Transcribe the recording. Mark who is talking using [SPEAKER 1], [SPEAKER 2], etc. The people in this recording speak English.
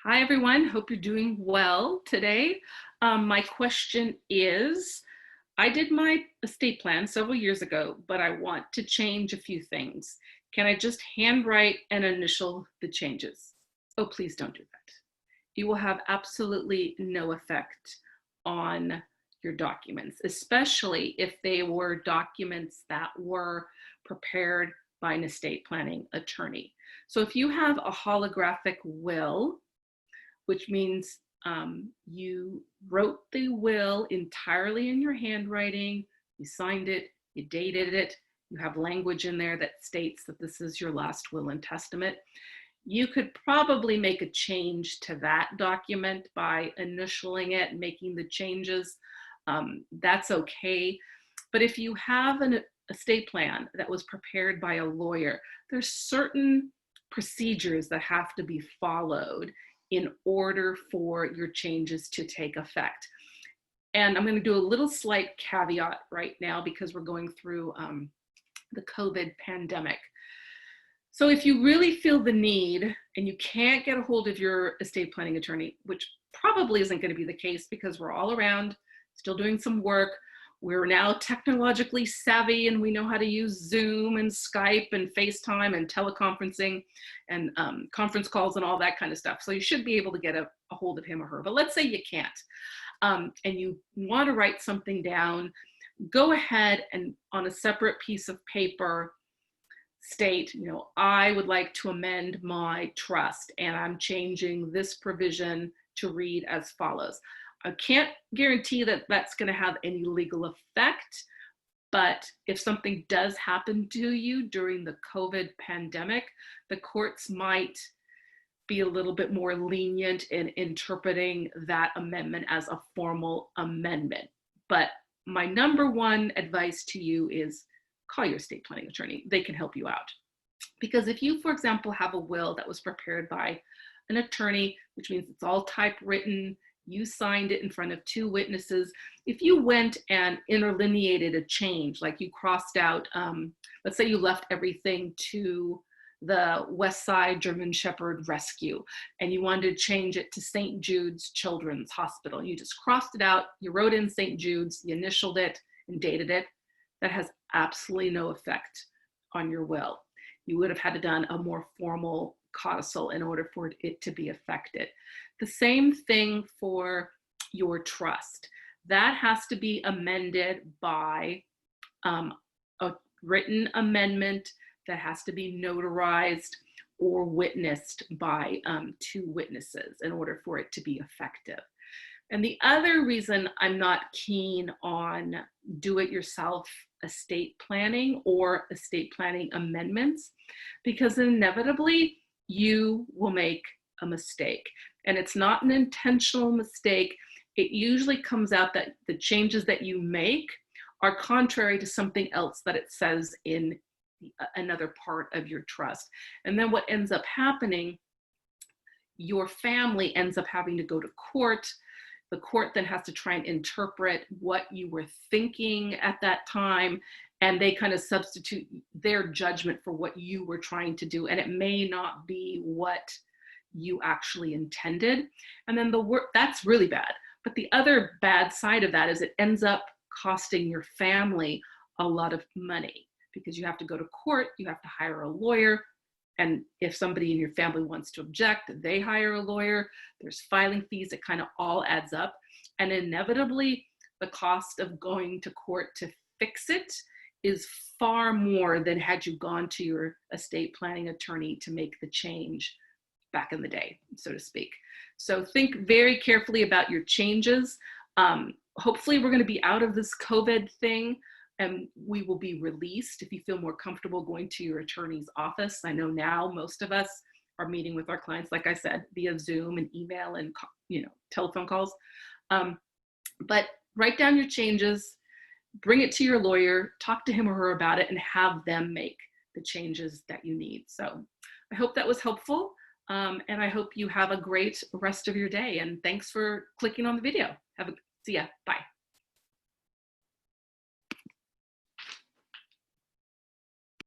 [SPEAKER 1] Hi, everyone. Hope you're doing well today. My question is, I did my estate plan several years ago, but I want to change a few things. Can I just handwrite and initial the changes? Oh, please don't do that. You will have absolutely no effect on your documents, especially if they were documents that were prepared by an estate planning attorney. So if you have a holographic will, which means you wrote the will entirely in your handwriting, you signed it, you dated it, you have language in there that states that this is your last will and testament. You could probably make a change to that document by initialing it, making the changes. That's okay. But if you have an estate plan that was prepared by a lawyer, there's certain procedures that have to be followed in order for your changes to take effect. And I'm going to do a little slight caveat right now because we're going through the COVID pandemic. So if you really feel the need and you can't get a hold of your estate planning attorney, which probably isn't going to be the case because we're all around, still doing some work. We're now technologically savvy and we know how to use Zoom and Skype and FaceTime and teleconferencing and conference calls and all that kind of stuff. So you should be able to get a hold of him or her. But let's say you can't and you want to write something down, go ahead and on a separate piece of paper, state, I would like to amend my trust and I'm changing this provision to read as follows. I can't guarantee that that's going to have any legal effect, but if something does happen to you during the COVID pandemic, the courts might be a little bit more lenient in interpreting that amendment as a formal amendment. But my number one advice to you is call your estate planning attorney. They can help you out. Because if you, for example, have a will that was prepared by an attorney, which means it's all typewritten, you signed it in front of two witnesses. If you went and interlineated a change, like you crossed out, let's say you left everything to the West Side German Shepherd Rescue, and you wanted to change it to St. Jude's Children's Hospital. You just crossed it out, you wrote in St. Jude's, you initialed it and dated it. That has absolutely no effect on your will. You would have had to done a more formal codicil in order for it to be effected. The same thing for your trust. That has to be amended by a written amendment that has to be notarized or witnessed by two witnesses in order for it to be effective. And the other reason I'm not keen on do-it-yourself estate planning or estate planning amendments, because inevitably you will make a mistake. And it's not an intentional mistake. It usually comes out that the changes that you make are contrary to something else that it says in another part of your trust. And then what ends up happening, your family ends up having to go to court. The court then has to try and interpret what you were thinking at that time, and they kind of substitute their judgment for what you were trying to do, and it may not be what you actually intended. And then that's really bad. But the other bad side of that is it ends up costing your family a lot of money because you have to go to court, you have to hire a lawyer. And if somebody in your family wants to object, they hire a lawyer. There's filing fees. It kind of all adds up. And inevitably, the cost of going to court to fix it is far more than had you gone to your estate planning attorney to make the change back in the day, so to speak. So think very carefully about your changes. Hopefully, we're going to be out of this COVID thing, and we will be released if you feel more comfortable going to your attorney's office. I know now most of us are meeting with our clients, like I said, via Zoom and email and telephone calls. But write down your changes, bring it to your lawyer, talk to him or her about it, and have them make the changes that you need. So I hope that was helpful, and I hope you have a great rest of your day. And thanks for clicking on the video. See ya. Bye.